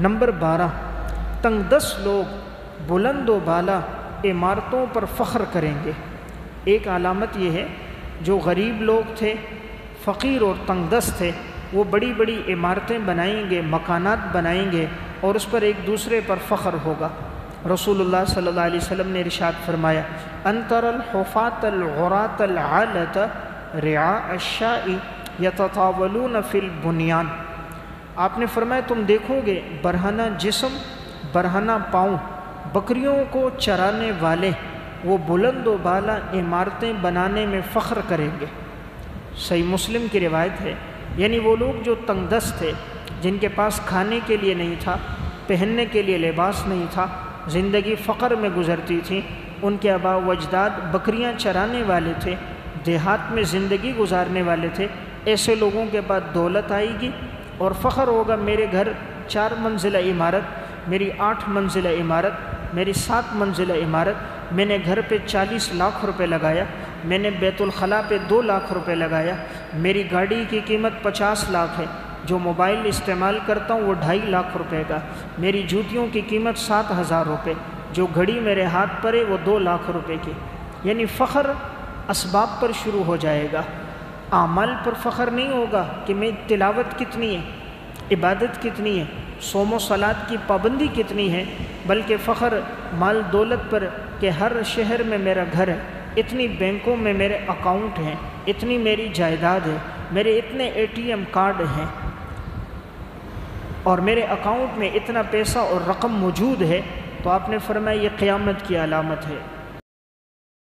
Number 12، تنگ دست لوگ بلند و بالا عمارتوں پر فخر کریں گے۔ ایک علامت یہ ہے جو غریب لوگ تھے، فقیر اور تنگ دست تھے، وہ بڑی بڑی عمارتیں بنائیں گے، مکانات بنائیں گے اور اس پر ایک دوسرے پر فخر ہوگا۔ رسول اللہ صلی اللہ علیہ وسلم نے ارشاد فرمایا، انتر الحفاة العراة العالة رعاء الشاء یتطاولون فی البنیان۔ آپ نے فرمایا تم دیکھو گے برہنہ جسم، برہنہ پاؤں، بکریوں کو چرانے والے، وہ بلند و بالا عمارتیں بنانے میں فخر کریں گے۔ صحیح مسلم کی روایت ہے، یعنی وہ لوگ جو تنگ دست تھے، جن کے پاس کھانے کے لیے نہیں تھا، پہننے کے لیے لباس نہیں تھا، زندگی فقر میں گزرتی تھی، ان کے آباء و اجداد بکریاں چرانے والے تھے، دیہات میں زندگی گزارنے والے تھے، ایسے لوگوں کے بعد دولت آئے گی اور فخر ہوگا، میرے گھر 4 منزلہ عمارت، میری 8 منزلہ عمارت، میری 7 منزلہ عمارت، میں نے گھر پہ 40 لاکھ روپے لگایا، میں نے بیت الخلاء پہ 2 لاکھ روپے لگایا، میری گاڑی کی قیمت 50 لاکھ ہے، جو موبائل استعمال کرتا ہوں وہ 2.5 لاکھ روپے کا، میری جوتیوں کی قیمت 7,000 روپے، جو گھڑی میرے ہاتھ پر ہے وہ 2 لاکھ روپے کی۔ یعنی فخر اسباب پر شروع ہو جائے گا، اعمال پر فخر نہیں ہوگا کہ میں تلاوت کتنی ہے، عبادت کتنی ہے، صوم و صلات کی پابندی کتنی ہے، بلکہ فخر مال دولت پر کہ ہر شہر میں میرا گھر ہے، اتنی بینکوں میں میرے اکاؤنٹ ہیں، اتنی میری جائیداد ہے، میرے اتنے ATM کارڈ ہیں اور میرے اکاؤنٹ میں اتنا پیسہ اور رقم موجود ہے، تو آپ نے فرمایا یہ قیامت کی علامت ہے۔